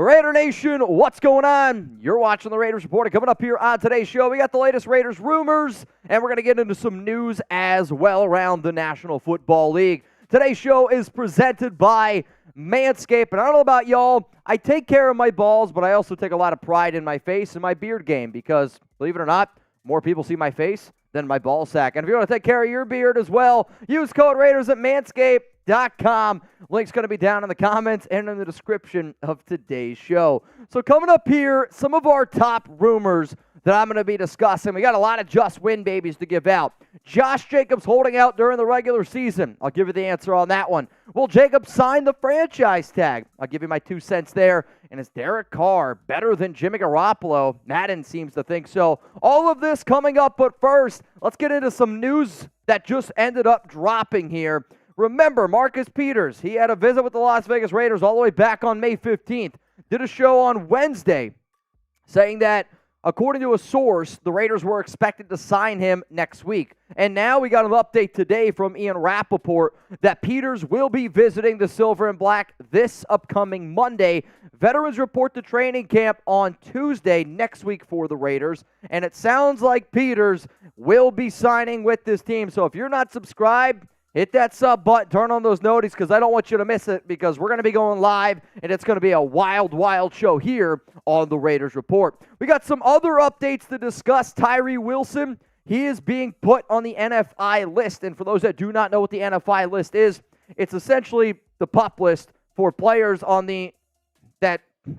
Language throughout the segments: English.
Raider Nation, what's going on? You're watching the Raiders Report. Coming up here on today's show, we got the latest Raiders rumors, and we're going to get into some news as well around the National Football League. Today's show is presented by Manscaped, and I don't know about y'all, I take care of my balls, but I also take a lot of pride in my face and my beard game because, believe it or not, more people see my face than my ball sack. And if you want to take care of your beard as well, use code Raiders at Manscaped.com. Link's going to be down in the comments and in the description of today's show. So coming up here, some of our top rumors that I'm going to be discussing. We got a lot of just win babies to give out. Josh Jacobs holding out during the regular season. I'll give you the answer on that one. Will Jacobs sign the franchise tag? I'll give you my 2 cents there. And is Derek Carr better than Jimmy Garoppolo? Madden seems to think so. All of this coming up, but first, let's get into some news that just ended up dropping here. Remember, Marcus Peters, he had a visit with the Las Vegas Raiders all the way back on May 15th. Did a show on Wednesday saying that, according to a source, the Raiders were expected to sign him next week. And now we got an update today from Ian Rapoport that Peters will be visiting the Silver and Black this upcoming Monday. Veterans report to training camp on Tuesday next week for the Raiders. And it sounds like Peters will be signing with this team. So if you're not subscribed, hit that sub button, turn on those notifications because I don't want you to miss it because we're going to be going live and it's going to be a wild, wild show here on the Raiders Report. We got some other updates to discuss. Tyree Wilson, he is being put on the NFI list. And for those that do not know what the NFI list is, it's essentially the PUP list for players on the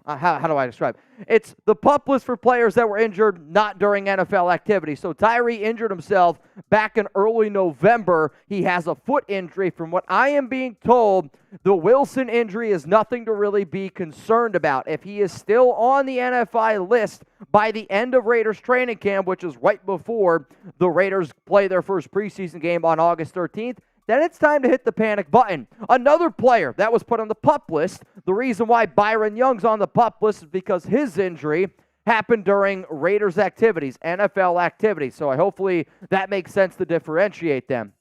how do I describe it? It's the PUP list for players that were injured not during NFL activity. So Tyree injured himself back in early November. He has a foot injury. From what I am being told, the Wilson injury is nothing to really be concerned about. If he is still on the NFI list by the end of Raiders training camp, which is right before the Raiders play their first preseason game on August 13th, then it's time to hit the panic button. Another player that was put on the PUP list, the reason why Byron Young's on the PUP list is because his injury happened during Raiders activities, NFL activities. So hopefully that makes sense to differentiate them.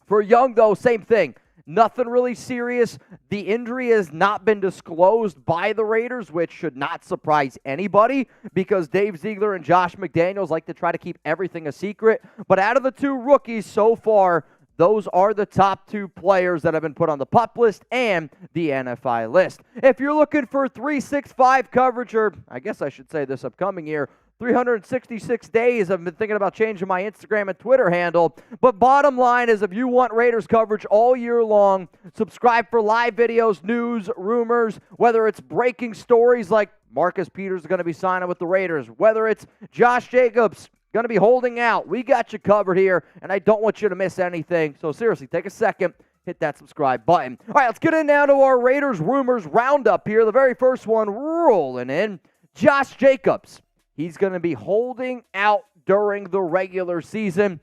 For Young, though, same thing. Nothing really serious. The injury has not been disclosed by the Raiders, which should not surprise anybody because Dave Ziegler and Josh McDaniels like to try to keep everything a secret. But out of the two rookies so far, those are the top 2 players that have been put on the PUP list and the NFI list. If you're looking for 365 coverage, or I guess I should say this upcoming year, 366 days, I've been thinking about changing my Instagram and Twitter handle. But bottom line is if you want Raiders coverage all year long, subscribe for live videos, news, rumors, whether it's breaking stories like Marcus Peters is going to be signing with the Raiders, whether it's Josh Jacobs going to be holding out. We got you covered here, and I don't want you to miss anything. So seriously, take a second, hit that subscribe button. All right, let's get in now to our Raiders rumors roundup here. The very first one rolling in, Josh Jacobs. He's going to be holding out during the regular season.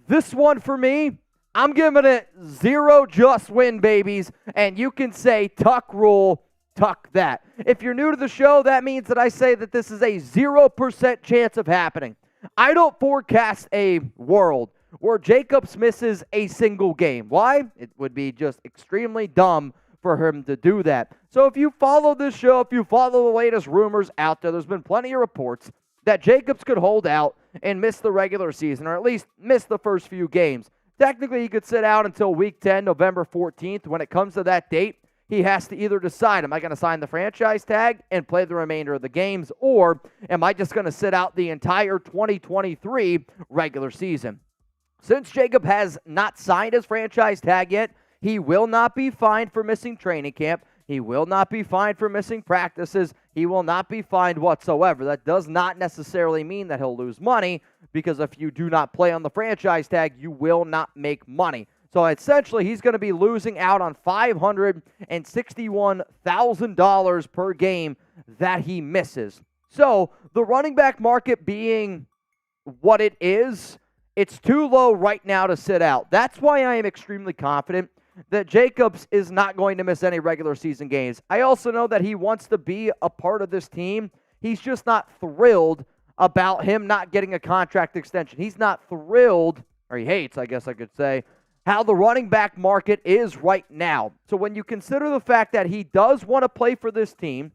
This one for me, I'm giving it 0 just win babies, and you can say tuck rule, tuck that. If you're new to the show, that means that I say that this is a 0% chance of happening. I don't forecast a world where Jacobs misses a single game. Why? It would be just extremely dumb for him to do that. So if you follow this show, if you follow the latest rumors out there, there's been plenty of reports that Jacobs could hold out and miss the regular season, or at least miss the first few games. Technically, he could sit out until Week 10, November 14th. When it comes to that date, he has to either decide, am I going to sign the franchise tag and play the remainder of the games, or am I just going to sit out the entire 2023 regular season? Since Jacob has not signed his franchise tag yet, he will not be fined for missing training camp. He will not be fined for missing practices. He will not be fined whatsoever. That does not necessarily mean that he'll lose money, because if you do not play on the franchise tag, you will not make money. So essentially, he's going to be losing out on $561,000 per game that he misses. So the running back market being what it is, it's too low right now to sit out. That's why I am extremely confident that Jacobs is not going to miss any regular season games. I also know that he wants to be a part of this team. He's just not thrilled about him not getting a contract extension. He's not thrilled, or he hates, I guess I could say, how the running back market is right now. So when you consider the fact that he does want to play for this team,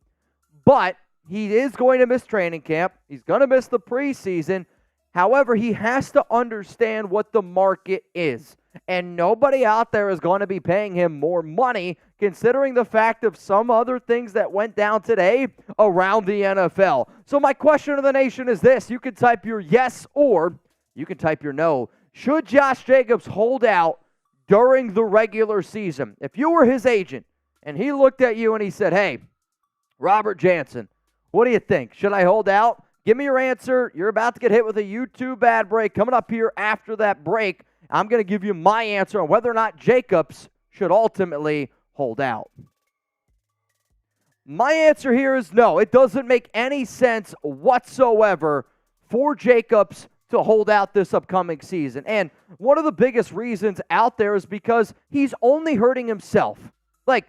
But he is going to miss training camp. He's going to miss the preseason. However, he has to understand what the market is. And nobody out there is going to be paying him more money, considering the fact of some other things that went down today around the NFL. So my question to the nation is this. You can type your yes or you can type your no. Should Josh Jacobs hold out during the regular season? If you were his agent and he looked at you and he said, hey, Robert Jansen, what do you think? Should I hold out? Give me your answer. You're about to get hit with a YouTube ad break. Coming up here after that break, I'm going to give you my answer on whether or not Jacobs should ultimately hold out. My answer here is no. It doesn't make any sense whatsoever for Jacobs to hold out this upcoming season. And one of the biggest reasons out there is because he's only hurting himself. Like,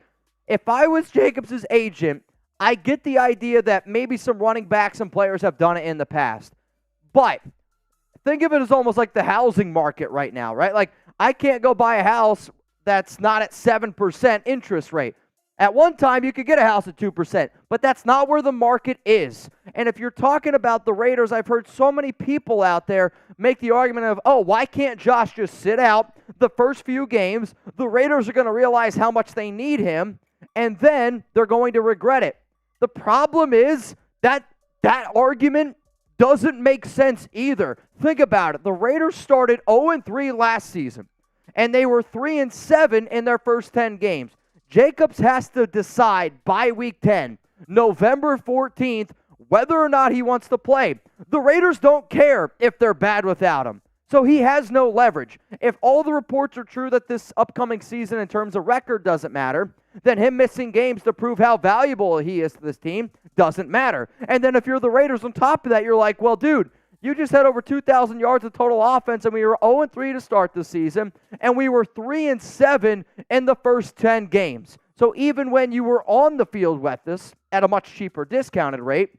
if I was Jacobs' agent, I get the idea that maybe some running backs and players have done it in the past. But think of it as almost like the housing market right now, right? Like, I can't go buy a house that's not at 7% interest rate. At one time, you could get a house at 2%, but that's not where the market is. And if you're talking about the Raiders, I've heard so many people out there make the argument of, oh, why can't Josh just sit out the first few games? The Raiders are going to realize how much they need him, and then they're going to regret it. The problem is that argument doesn't make sense either. Think about it. The Raiders started 0-3 last season, and they were 3-7 in their first 10 games. Jacobs has to decide by week 10, November 14th, whether or not he wants to play. The Raiders don't care if they're bad without him, so he has no leverage. If all the reports are true that this upcoming season in terms of record doesn't matter, then him missing games to prove how valuable he is to this team doesn't matter. And then if you're the Raiders on top of that, you're like, well, dude, you just had over 2,000 yards of total offense, and we were 0-3 to start the season, and we were 3-7 in the first 10 games. So even when you were on the field with us at a much cheaper discounted rate,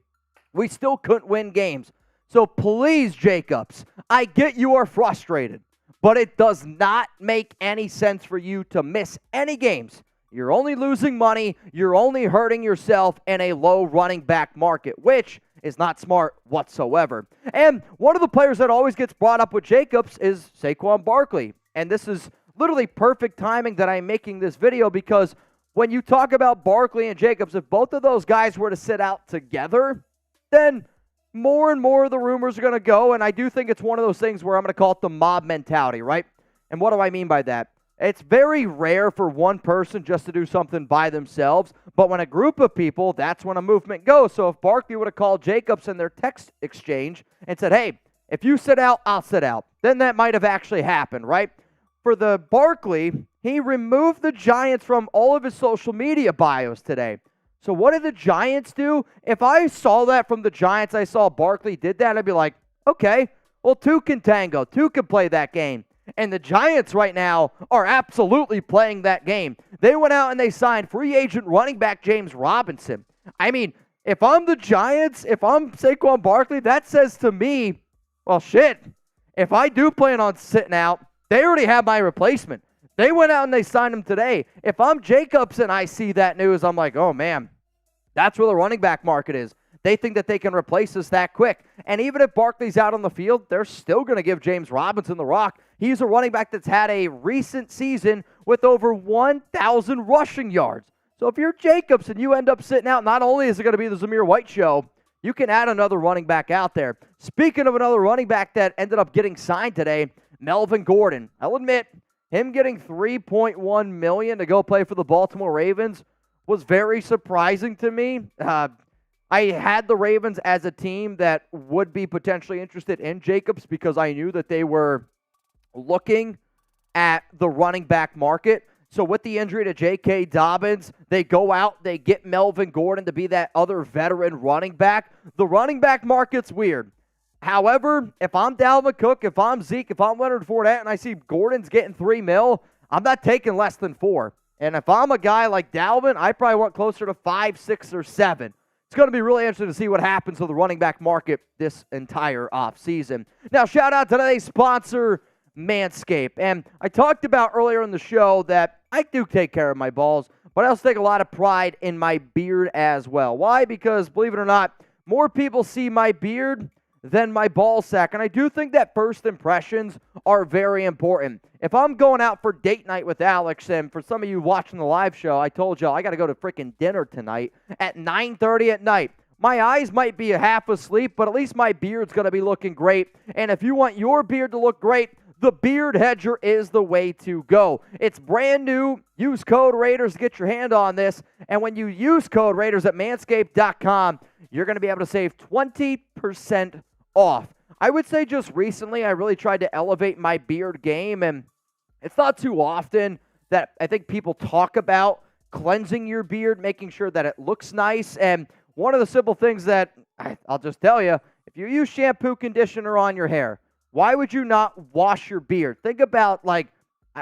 we still couldn't win games. So please, Jacobs, I get you are frustrated, but it does not make any sense for you to miss any games. You're only losing money. You're only hurting yourself in a low running back market, which is not smart whatsoever. And one of the players that always gets brought up with Jacobs is Saquon Barkley. And this is literally perfect timing that I'm making this video, because when you talk about Barkley and Jacobs, if both of those guys were to sit out together, then more and more of the rumors are going to go. And I do think it's one of those things where I'm going to call it the mob mentality, right? And what do I mean by that? It's very rare for one person just to do something by themselves, but when a group of people, that's when a movement goes. So if Barkley would have called Jacobs in their text exchange and said, hey, if you sit out, I'll sit out, then that might have actually happened, right? For the Barkley, he removed the Giants from all of his social media bios today. So what did the Giants do? If I saw that from the Giants, I saw Barkley did that, I'd be like, okay, well, two can tango, two can play that game. And the Giants right now are absolutely playing that game. They went out and they signed free agent running back James Robinson. I mean, if I'm the Giants, if I'm Saquon Barkley, that says to me, well, shit, if I do plan on sitting out, they already have my replacement. They went out and they signed him today. If I'm Jacobs and I see that news, I'm like, oh, man, that's where the running back market is. They think that they can replace us that quick. And even if Barkley's out on the field, they're still going to give James Robinson the rock. He's a running back that's had a recent season with over 1,000 rushing yards. So if you're Jacobs and you end up sitting out, not only is it going to be the Zamir White show, you can add another running back out there. Speaking of another running back that ended up getting signed today, Melvin Gordon. I'll admit, him getting $3.1 million to go play for the Baltimore Ravens was very surprising to me. I had the Ravens as a team that would be potentially interested in Jacobs because I knew that they were looking at the running back market. So with the injury to J.K. Dobbins, they go out, they get Melvin Gordon to be that other veteran running back. The running back market's weird. However, if I'm Dalvin Cook, if I'm Zeke, if I'm Leonard Fournette, and I see Gordon's getting $3 million, I'm not taking less than 4. And if I'm a guy like Dalvin, I probably want closer to 5, 6, or 7. It's going to be really interesting to see what happens to the running back market this entire offseason. Now, shout out to today's sponsor, Manscaped. And I talked about earlier in the show that I do take care of my balls, but I also take a lot of pride in my beard as well. Why? Because, believe it or not, more people see my beard than my ball sack. And I do think that first impressions are very important. If I'm going out for date night with Alex, and for some of you watching the live show, I told y'all I got to go to freaking dinner tonight at 9:30 at night. My eyes might be half asleep, but at least my beard's going to be looking great. And if you want your beard to look great, the Beard Hedger is the way to go. It's brand new. Use code Raiders to get your hand on this. And when you use code Raiders at manscaped.com, you're going to be able to save 20% off. I would say just recently I really tried to elevate my beard game, and it's not too often that I think people talk about cleansing your beard, making sure that it looks nice. And one of the simple things that I'll just tell you, if you use shampoo conditioner on your hair, why would you not wash your beard? Think about, like,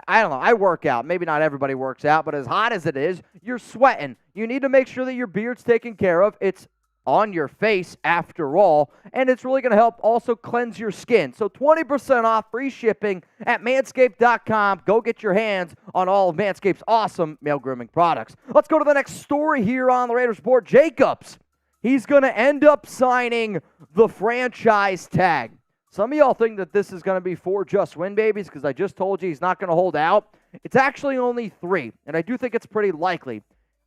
I don't know, I work out. Maybe not everybody works out, but as hot as it is, you're sweating. You need to make sure that your beard's taken care of. It's on your face after all, and it's really going to help also cleanse your skin. So 20% off, free shipping at manscaped.com. Go get your hands on all of Manscaped's awesome male grooming products. Let's go to the next story here on the Raiders Report. Jacobs, he's going to end up signing the franchise tag. Some of y'all think that this is going to be 4 just win babies because I just told you he's not going to hold out. It's actually only 3, and I do think it's pretty likely.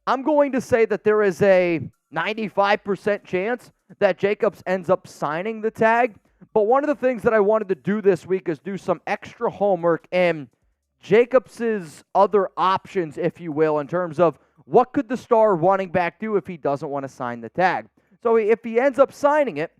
I'm going to say that there is a 95% chance that Jacobs ends up signing the tag. But one of the things that I wanted to do this week is do some extra homework in Jacobs' other options, if you will, in terms of what could the star running back do if he doesn't want to sign the tag. So if he ends up signing it,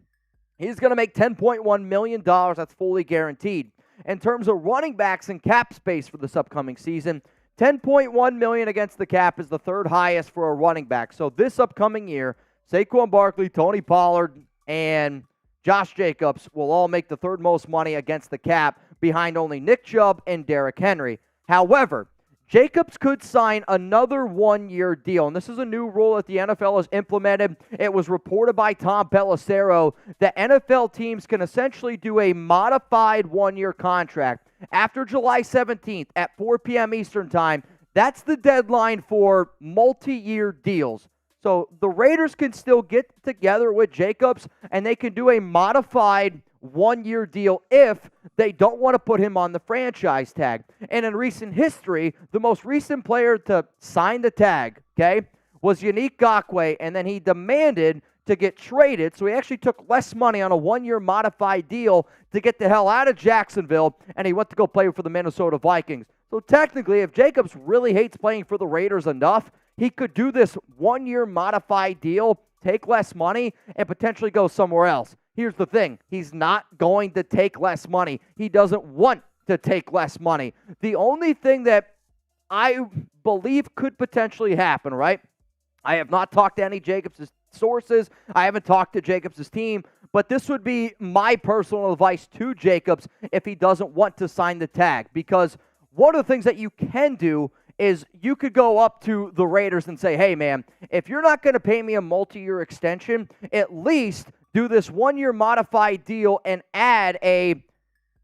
he's going to make $10.1 million. That's fully guaranteed. In terms of running backs and cap space for this upcoming season, $10.1 million against the cap is the 3rd highest for a running back. So this upcoming year, Saquon Barkley, Tony Pollard, and Josh Jacobs will all make the 3rd most money against the cap, behind only Nick Chubb and Derrick Henry. However, Jacobs could sign another 1-year deal, and this is a new rule that the NFL has implemented. It was reported by Tom Pelissero that NFL teams can essentially do a modified 1-year contract after July 17th at 4 p.m. Eastern Time. That's the deadline for multi-year deals. So the Raiders can still get together with Jacobs, and they can do a modified 1-year deal if they don't want to put him on the franchise tag. And in recent history, the most recent player to sign the tag, okay, was Yannick Ngakoue, and then he demanded to get traded, so he actually took less money on a 1-year modified deal to get the hell out of Jacksonville, and he went to go play for the Minnesota Vikings. So technically, if Jacobs really hates playing for the Raiders enough, he could do this 1-year modified deal, take less money, and potentially go somewhere else. Here's the thing. He's not going to take less money. He doesn't want to take less money. The only thing that I believe could potentially happen, right? I have not talked to any Jacobs' sources. I haven't talked to Jacobs' team, but this would be my personal advice to Jacobs if he doesn't want to sign the tag. Because one of the things that you can do is you could go up to the Raiders and say, hey, man, if you're not going to pay me a multi-year extension, at least do this 1-year modified deal and add a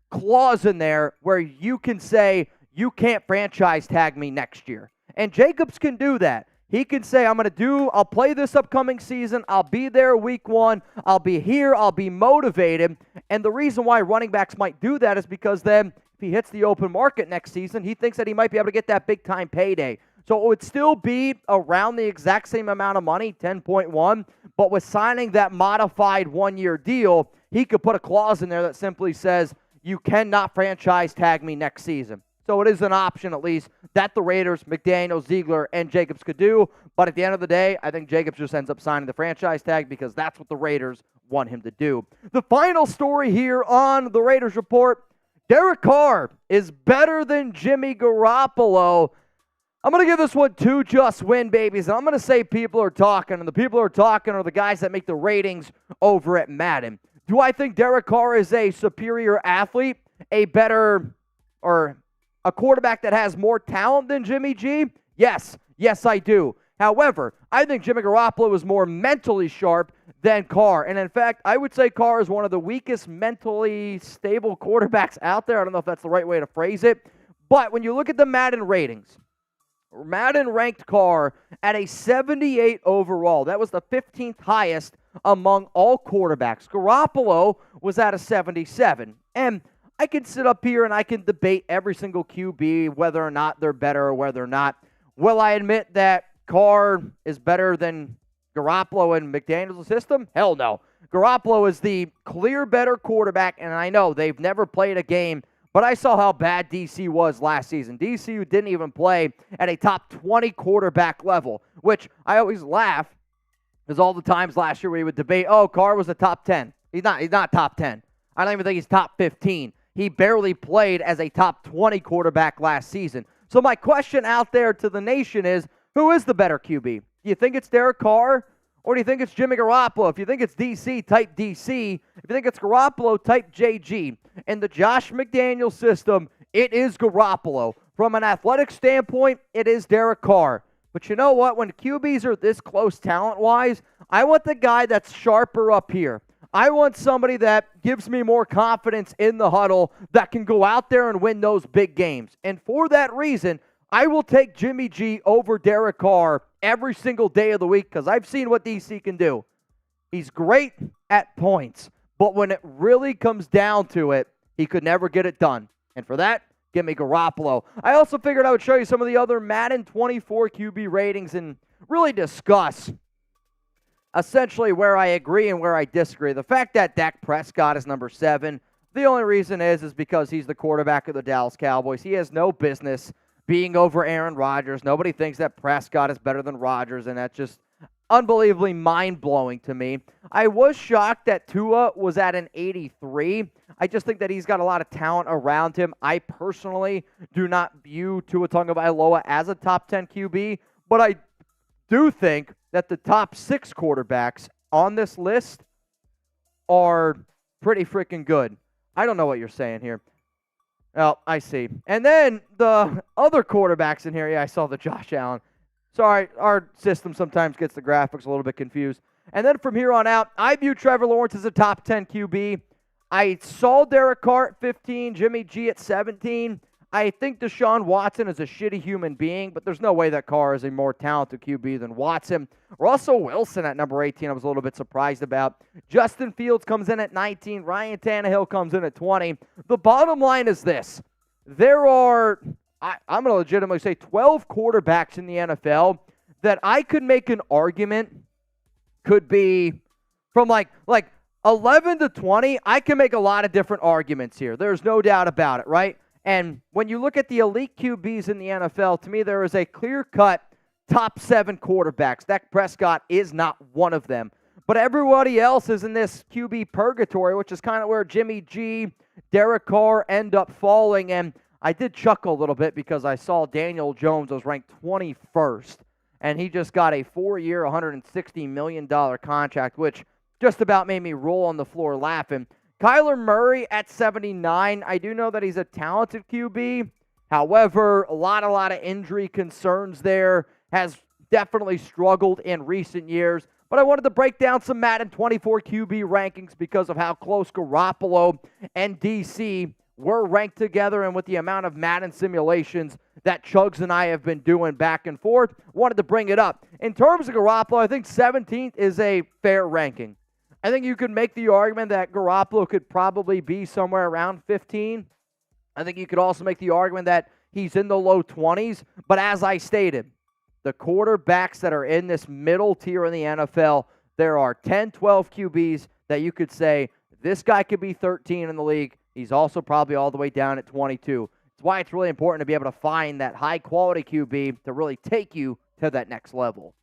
clause in there where you can say you can't franchise tag me next year. And Jacobs can do that. He can say, I'll play this upcoming season. I'll be there week 1. I'll be here. I'll be motivated. And the reason why running backs might do that is because then if he hits the open market next season, he thinks that he might be able to get that big-time payday. So it would still be around the exact same amount of money, 10.1, but with signing that modified 1-year deal, he could put a clause in there that simply says, you cannot franchise tag me next season. So it is an option, at least, that the Raiders, McDaniels, Ziegler, and Jacobs could do. But at the end of the day, I think Jacobs just ends up signing the franchise tag because that's what the Raiders want him to do. The final story here on the Raiders Report, Derek Carr is better than Jimmy Garoppolo. I'm going to give this one 2 just win babies, and I'm going to say people are talking, and the people who are talking are the guys that make the ratings over at Madden. Do I think Derek Carr is a superior athlete, a better, or a quarterback that has more talent than Jimmy G? Yes. Yes, I do. However, I think Jimmy Garoppolo is more mentally sharp than Carr. And in fact, I would say Carr is one of the weakest mentally stable quarterbacks out there. I don't know if that's the right way to phrase it. But when you look at the Madden ratings, Madden ranked Carr at a 78 overall. That was the 15th highest among all quarterbacks. Garoppolo was at a 77. And I can sit up here and I can debate every single QB, whether or not they're better or whether or not. Will I admit that Carr is better than Garoppolo in McDaniels' system? Hell no. Garoppolo is the clear better quarterback, and I know they've never played a game, but I saw how bad DC was last season. DC didn't even play at a top 20 quarterback level, which I always laugh because all the times last year we would debate, oh, Carr was a top 10. He's not top 10. I don't even think he's top 15. He barely played as a top 20 quarterback last season. So my question out there to the nation is, who is the better QB? Do you think it's Derek Carr? Or do you think it's Jimmy Garoppolo? If you think it's DC, type DC. If you think it's Garoppolo, type JG. In the Josh McDaniels system, it is Garoppolo. From an athletic standpoint, it is Derek Carr. But you know what? When QBs are this close talent-wise, I want the guy that's sharper up here. I want somebody that gives me more confidence in the huddle that can go out there and win those big games. And for that reason, I will take Jimmy G over Derek Carr every single day of the week because I've seen what DC can do. He's great at points, but when it really comes down to it, he could never get it done. And for that, give me Garoppolo. I also figured I would show you some of the other Madden 24 QB ratings and really discuss essentially where I agree and where I disagree. The fact that Dak Prescott is number 7, the only reason is because he's the quarterback of the Dallas Cowboys. He has no business being over Aaron Rodgers. Nobody thinks that Prescott is better than Rodgers, and that's just unbelievably mind-blowing to me. I was shocked that Tua was at an 83. I just think that he's got a lot of talent around him. I personally do not view Tua Tagovailoa as a top 10 QB, but I do think that the top 6 quarterbacks on this list are pretty freaking good. I don't know what you're saying here. Oh, I see. And then the other quarterbacks in here, yeah, I saw the Josh Allen. Sorry, our system sometimes gets the graphics a little bit confused. And then from here on out, I view Trevor Lawrence as a top 10 QB. I saw Derek Carr at 15, Jimmy G at 17. I think Deshaun Watson is a shitty human being, but there's no way that Carr is a more talented QB than Watson. Russell Wilson at number 18, I was a little bit surprised about. Justin Fields comes in at 19. Ryan Tannehill comes in at 20. The bottom line is this. There are, I'm going to legitimately say, 12 quarterbacks in the NFL that I could make an argument could be from like 11 to 20. I can make a lot of different arguments here. There's no doubt about it, right? And when you look at the elite QBs in the NFL, to me, there is a clear-cut top 7 quarterbacks. Dak Prescott is not one of them. But everybody else is in this QB purgatory, which is kind of where Jimmy G, Derek Carr end up falling. And I did chuckle a little bit because I saw Daniel Jones was ranked 21st. And he just got a 4-year, $160 million contract, which just about made me roll on the floor laughing. Kyler Murray at 79. I do know that he's a talented QB. However, a lot of injury concerns there. Has definitely struggled in recent years. But I wanted to break down some Madden 24 QB rankings because of how close Garoppolo and DC were ranked together, and with the amount of Madden simulations that Chugs and I have been doing back and forth, wanted to bring it up. In terms of Garoppolo, I think 17th is a fair ranking. I think you could make the argument that Garoppolo could probably be somewhere around 15. I think you could also make the argument that he's in the low 20s. But as I stated, the quarterbacks that are in this middle tier in the NFL, there are 10, 12 QBs that you could say, this guy could be 13 in the league. He's also probably all the way down at 22. It's why it's really important to be able to find that high-quality QB to really take you to that next level.